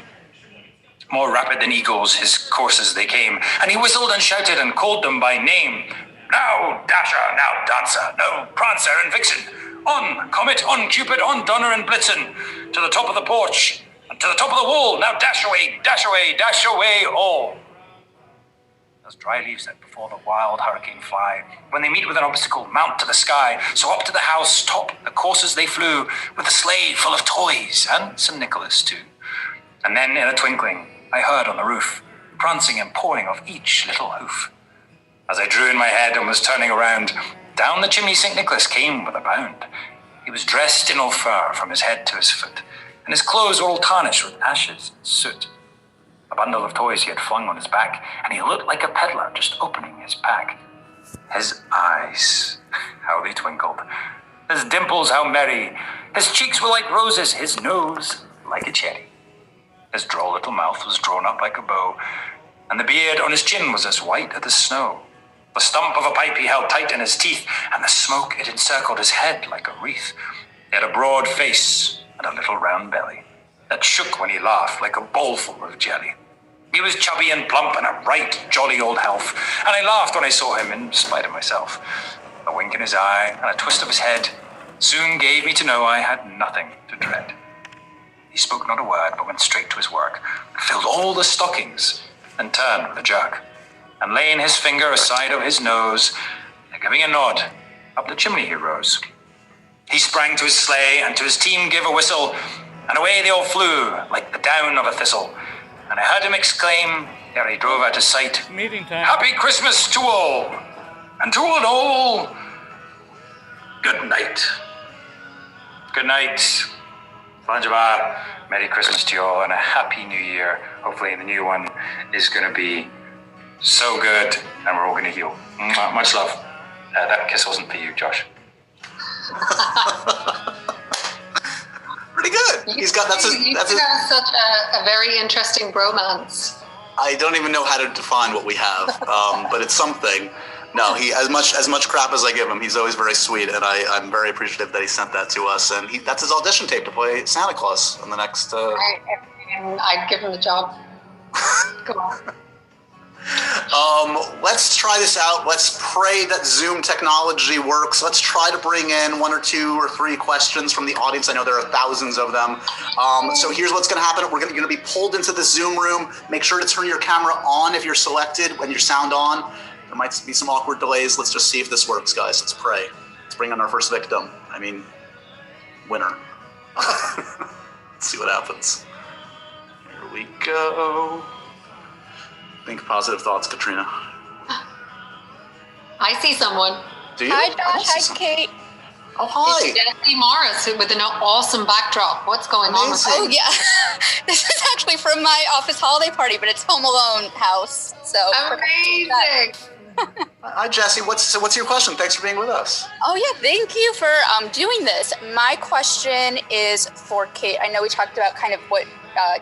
More rapid than eagles his coursers they came, and he whistled and shouted and called them by name. Now Dasher, now Dancer, no Prancer and Vixen. On Comet, on Cupid, on Donner and Blitzen, to the top of the porch, and to the top of the wall. Now dash away, dash away, dash away all. As dry leaves that before the wild hurricane fly, when they meet with an obstacle, mount to the sky. So up to the house top the coursers they flew, with a sleigh full of toys, and St. Nicholas too. And then in a twinkling, I heard on the roof, prancing and pawing of each little hoof. As I drew in my head and was turning around, down the chimney St. Nicholas came with a bound. He was dressed in all fur from his head to his foot, and his clothes were all tarnished with ashes and soot. A bundle of toys he had flung on his back, and he looked like a peddler just opening his pack. His eyes, how they twinkled. His dimples, how merry. His cheeks were like roses, his nose like a cherry. His droll little mouth was drawn up like a bow, and the beard on his chin was as white as the snow. The stump of a pipe he held tight in his teeth, and the smoke it encircled his head like a wreath. He had a broad face and a little round belly that shook when he laughed like a bowlful of jelly. He was chubby and plump and a right jolly old health, and I laughed when I saw him in spite of myself. A wink in his eye and a twist of his head soon gave me to know I had nothing to dread. He spoke not a word, but went straight to his work, filled all the stockings, and turned with a jerk, and laying his finger aside of his nose, and giving a nod, up the chimney he rose. He sprang to his sleigh, and to his team gave a whistle, and away they all flew, like the down of a thistle. And I heard him exclaim, ere he drove out of sight, Meeting time. Happy Christmas to all, and to all, good night. Good night. Sanjaba, Merry Christmas to you all, and a Happy New Year. Hopefully the new one is going to be so good, and we're all going to heal. Much love. That kiss wasn't for you, Josh. Pretty good. He's got that's have such a very interesting bromance. I don't even know how to define what we have, but it's something. No, he as much crap as I give him, he's always very sweet, and I'm very appreciative that he sent that to us. And that's his audition tape to play Santa Claus in the next. I'd give him the job. Go on. Let's try this out. Let's pray that Zoom technology works. Let's try to bring in 1 or 2 or 3 questions from the audience. I know there are thousands of them. So here's what's going to happen. We're going to be pulled into the Zoom room. Make sure to turn your camera on if you're selected, when your sound on. There might be some awkward delays. Let's just see if this works, guys. Let's pray. Let's bring in our first victim. Winner. Let's see what happens. Here we go. Think positive thoughts, Katrina. I see someone. Do you? Hi, Josh. Hi, Kate. Oh, hi. It's Jesse Morris with an awesome backdrop. What's going on? Amazing. Oh, yeah. This is actually from my office holiday party, but it's Home Alone house. So amazing. Hi, Jesse. What's your question? Thanks for being with us. Oh, yeah. Thank you for doing this. My question is for Kate. I know we talked about kind of what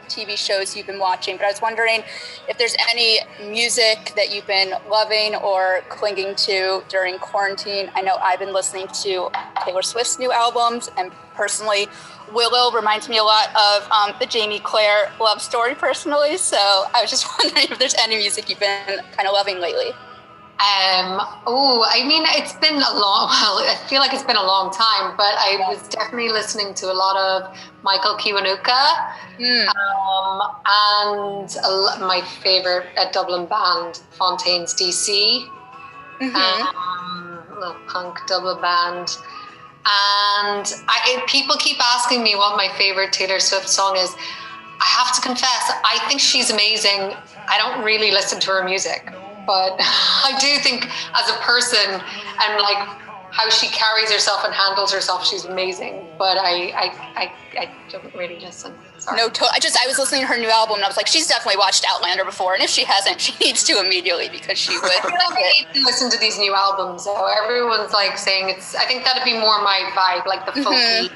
TV shows you've been watching, but I was wondering if there's any music that you've been loving or clinging to during quarantine. I know I've been listening to Taylor Swift's new albums, and personally, Willow reminds me a lot of the Jamie Claire love story personally. So I was just wondering if there's any music you've been kind of loving lately. It's been I feel like it's been a long time, but I was definitely listening to a lot of Michael Kiwanuka, and my favorite Dublin band, Fontaines DC, little punk Dublin band. And people keep asking me what my favorite Taylor Swift song is. I have to confess, I think she's amazing. I don't really listen to her music, but I do think as a person and like how she carries herself and handles herself, she's amazing. But I don't really listen. Sorry. No, I was listening to her new album and I was like, she's definitely watched Outlander before, and if she hasn't, she needs to immediately, because she would. I don't need to listen to these new albums, so everyone's like saying it's. I think that'd be more my vibe, like the folky.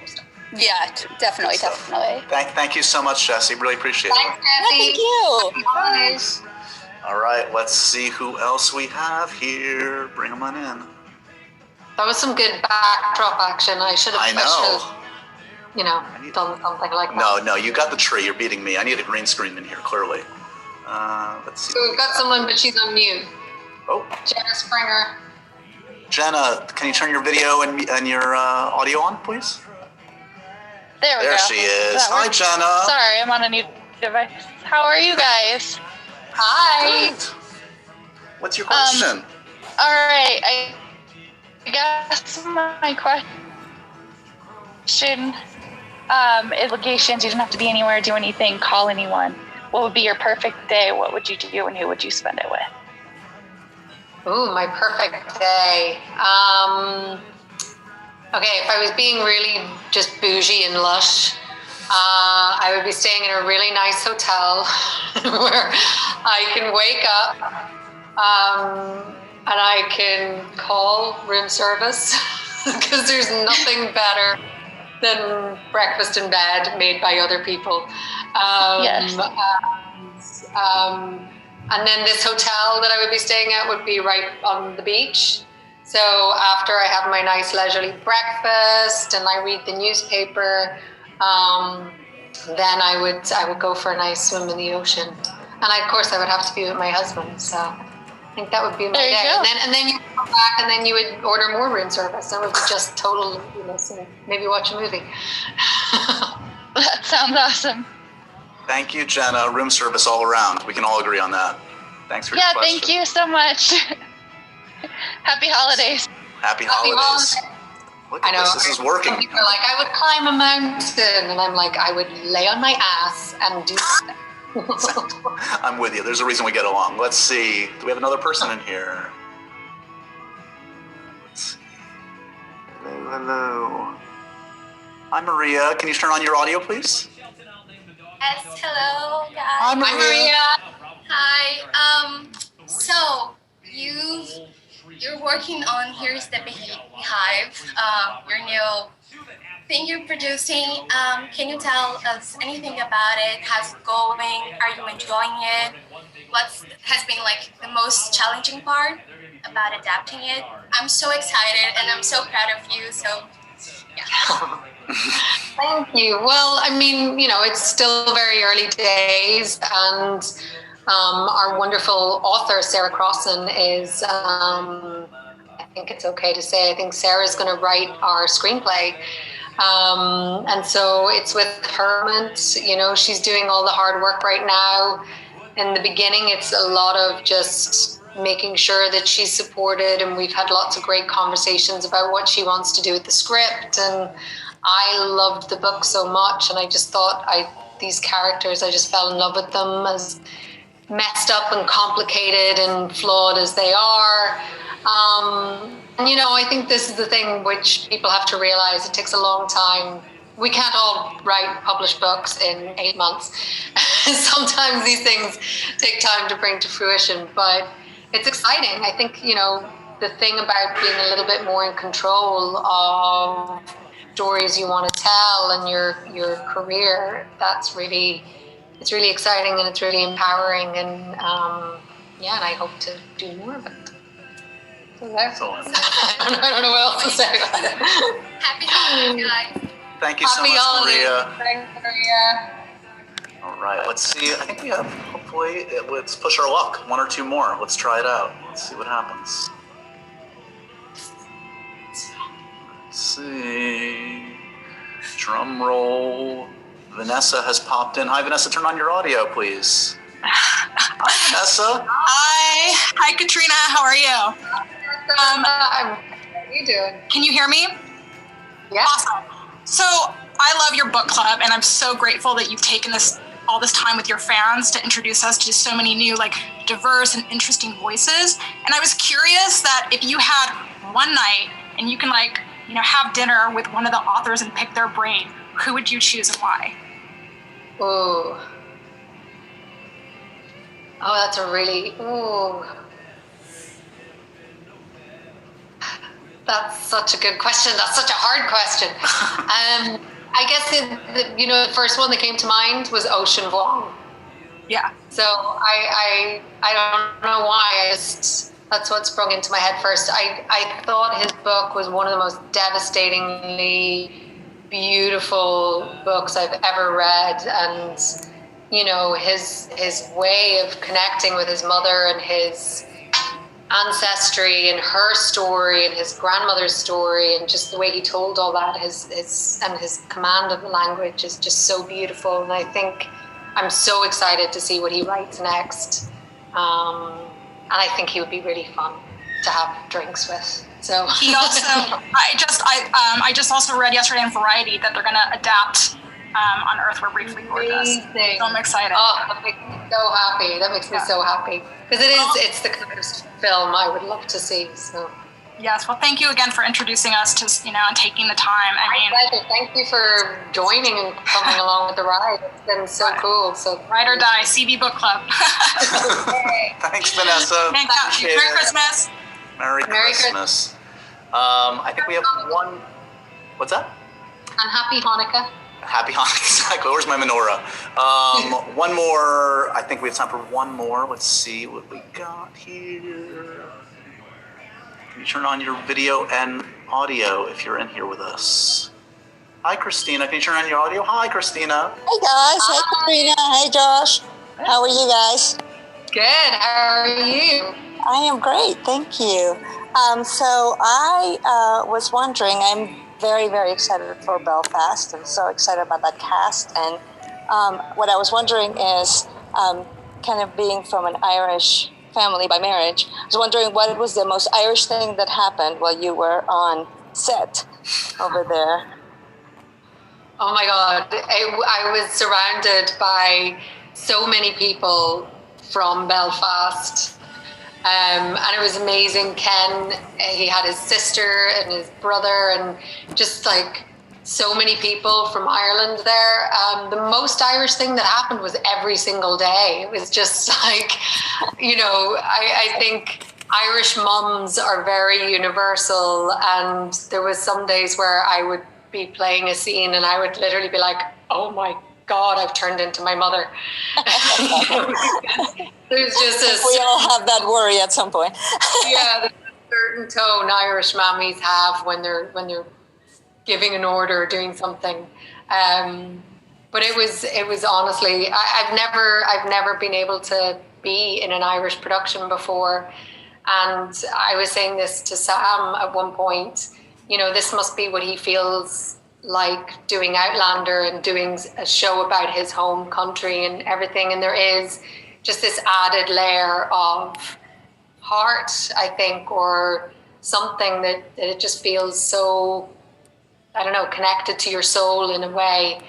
Stuff. Yeah, definitely. Thank you so much, Jesse. Really appreciate Thanks, it. Jesse. Thank you. Thanks. All right, let's see who else we have here. Bring them on in. That was some good backdrop action. I should have. Done something like that. No, you got the tree. You're beating me. I need a green screen in here, clearly. Let's see. So we've got someone, but she's on mute. Oh. Jenna Springer. Jenna, can you turn your video and your audio on, please? There we go. There she is. Hi, Jenna. Sorry, I'm on a new device. How are you guys? Hi. Good. What's your question? All right. I guess my question is locations. You don't have to be anywhere, do anything, call anyone. What would be your perfect day? What would you do, and who would you spend it with? Ooh, my perfect day. Okay, if I was being really just bougie and lush, I would be staying in a really nice hotel where I can wake up and I can call room service, because there's nothing better than breakfast in bed made by other people. Yes. And then this hotel that I would be staying at would be right on the beach. So after I have my nice leisurely breakfast and I read the newspaper, then I would go for a nice swim in the ocean. And of course I would have to be with my husband. So I think that would be my day. And then you come back and then you would order more room service. That would be just total loneliness and maybe watch a movie. That sounds awesome. Thank you, Jenna. Room service all around. We can all agree on that. Thanks for your question. Thank you so much. Happy holidays. Happy holidays. Look at this. This is working. Some people are like, I would climb a mountain. And I'm like, I would lay on my ass and do that. I'm with you. There's a reason we get along. Let's see. Do we have another person in here? Let's see. Hello. Hi, Maria. Can you turn on your audio, please? Yes, hello guys. Hi, Maria. Hi. So you're working on Here's the Beehive, your new thing you're producing. Can you tell us anything about it? How's it going? Are you enjoying it? What has been like the most challenging part about adapting it? I'm so excited and I'm so proud of you. So yeah. Thank you. Well, I mean, it's still very early days, and our wonderful author, Sarah Crossan, is, I think it's okay to say, I think Sarah's going to write our screenplay. And so it's with her. She's doing all the hard work right now. In the beginning, it's a lot of just making sure that she's supported, and we've had lots of great conversations about what she wants to do with the script. And I loved the book so much, and I just thought these characters, I just fell in love with them, as messed up and complicated and flawed as they are. I think this is the thing which people have to realize. It takes a long time. We can't all publish books in 8 months. Sometimes these things take time to bring to fruition, but it's exciting. I think, the thing about being a little bit more in control of stories you want to tell and your career, it's really exciting and it's really empowering, and and I hope to do more of it. So that's all. I don't know what else to say about it. Happy holidays, guys. Thank you so much, Maria. Thanks, Maria. All right, let's see. I think we have, hopefully, let's push our luck. 1 or 2 more. Let's try it out. Let's see what happens. Let's see. Drum roll. Vanessa has popped in. Hi, Vanessa. Turn on your audio, please. Hi, Vanessa. Hi, Katrina. How are you? How are you doing? Can you hear me? Yeah. Awesome. So I love your book club, and I'm so grateful that you've taken this all this time with your fans to introduce us to so many new, like, diverse and interesting voices. And I was curious that if you had one night and you can, like, you know, have dinner with one of the authors and pick their brain, who would you choose and why? Oh, that's a really, that's such a good question. That's such a hard question. I guess the first one that came to mind was Ocean Vuong. Yeah. So I don't know why. That's what sprung into my head first. I thought his book was one of the most devastatingly beautiful books I've ever read, and you know, his way of connecting with his mother and his ancestry and her story and his grandmother's story, and just the way he told all that, his command of the language is just so beautiful. And I think I'm so excited to see what he writes next. And I think he would be really fun to have drinks with. So he also, I just also read yesterday in Variety that they're going to adapt On Earth We're Briefly Gorgeous. So I'm excited. Oh, that makes me so happy. That makes me so happy. Because it's the kind of film I would love to see. So. Yes, well, thank you again for introducing us to, you know, and taking the time. My pleasure. Thank you for joining and coming along with the ride. It's been so cool. So Ride or Die, CB Book Club. Thanks, Vanessa. Thank you. Merry Christmas. Merry Christmas. I think we have one. What's that? And Happy Hanukkah. Happy Hanukkah, exactly. Where's my menorah? One more. I think we have time for one more. Let's see what we got here. Can you turn on your video and audio if you're in here with us? Hi, Christina. Can you turn on your audio? Hi, Christina. Hey, guys. Hey, Katrina. Hey, Josh. How are you guys? Good. How are you? I am great. Thank you. So I was wondering, I'm very, very excited for Belfast. I'm so excited about that cast. And what I was wondering is, kind of being from an Irish family by marriage, I was wondering what was the most Irish thing that happened while you were on set over there. Oh my God. I was surrounded by so many people from Belfast. And it was amazing. Ken, he had his sister and his brother, and just like so many people from Ireland there. The most Irish thing that happened was every single day. It was just like, you know, I think Irish mums are very universal, and there was some days where I would be playing a scene and I would literally be like, oh my God, I've turned into my mother. There's just this. We all have that worry at some point. Yeah, there's a certain tone Irish mammies have when they're giving an order or doing something. But it was honestly, I've never been able to be in an Irish production before. And I was saying this to Sam at one point, you know, this must be what he feels like doing Outlander and doing a show about his home country and everything. And there is just this added layer of heart, I think, or something that it just feels so, I don't know, connected to your soul in a way.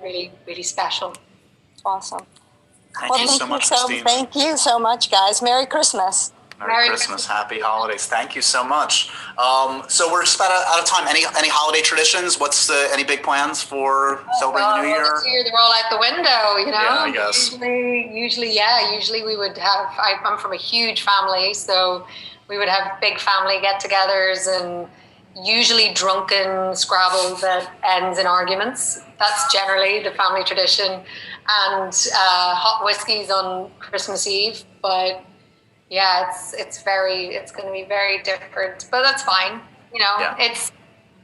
Really, really special. Awesome. Thank you so much, Christine. Thank you so much, guys. Merry Christmas. Merry Christmas. Happy holidays. Thank you so much. So we're just about out of time. Any holiday traditions? Any big plans for celebrating the New Year? This year they're all out the window, you know? Yeah, I guess. Usually we would have, I'm from a huge family, so we would have big family get-togethers and usually drunken Scrabble that ends in arguments. That's generally the family tradition. And hot whiskeys on Christmas Eve, but yeah, it's going to be very different, but that's fine. You know,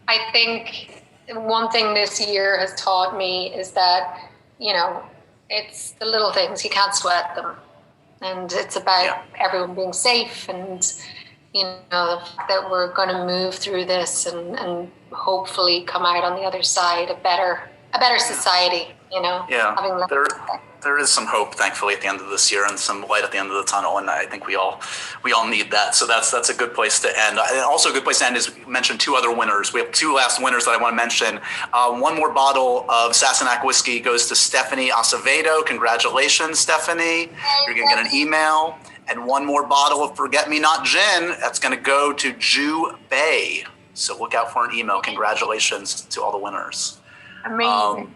I think one thing this year has taught me is that, you know, it's the little things, you can't sweat them. And it's about everyone being safe and, you know, the fact that we're going to move through this and hopefully come out on the other side a better society, you know, having less there is some hope, thankfully, at the end of this year and some light at the end of the tunnel. And I think we all need that. So that's a good place to end. And also a good place to end is mention two other winners. We have two last winners that I want to mention. One more bottle of Sassenach whiskey goes to Stephanie Acevedo. Congratulations, Stephanie. You're going to get an email. And one more bottle of Forget Me Not gin. That's going to go to Ju Bay. So look out for an email. Congratulations to all the winners. Amazing.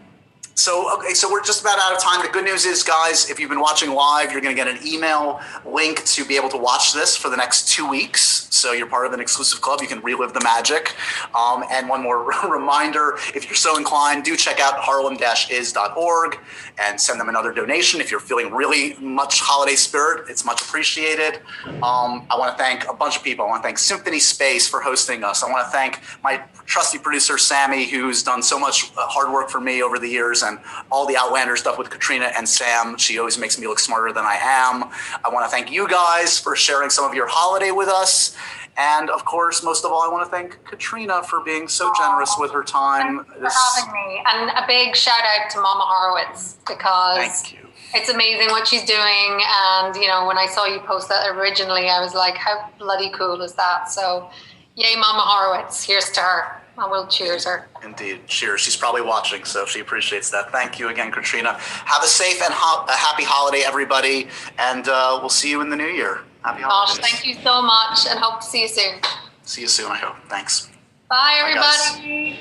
So we're just about out of time. The good news is, guys, if you've been watching live, you're going to get an email link to be able to watch this for the next 2 weeks. So you're part of an exclusive club. You can relive the magic. And one more reminder, if you're so inclined, do check out harlem-is.org and send them another donation. If you're feeling really much holiday spirit, it's much appreciated. I want to thank a bunch of people. I want to thank Symphony Space for hosting us. I want to thank my trusty producer, Sammy, who's done so much hard work for me over the years, and all the Outlander stuff with Katrina and Sam. She always makes me look smarter than I am. I want to thank you guys for sharing some of your holiday with us. And of course, most of all, I want to thank Katrina for being so generous with her time. Thanks for having me. And a big shout out to Mama Horowitz, because Thank you. It's amazing what she's doing. And, you know, when I saw you post that originally, I was like, how bloody cool is that? So, yay, Mama Horowitz. Here's to her. I will cheers her. Indeed. Cheers. She's probably watching, so she appreciates that. Thank you again, Katrina. Have a safe and a happy holiday, everybody. And we'll see you in the new year. Happy holidays. Gosh, thank you so much, and hope to see you soon. See you soon, I hope. Thanks. Bye, Bye, guys. everybody.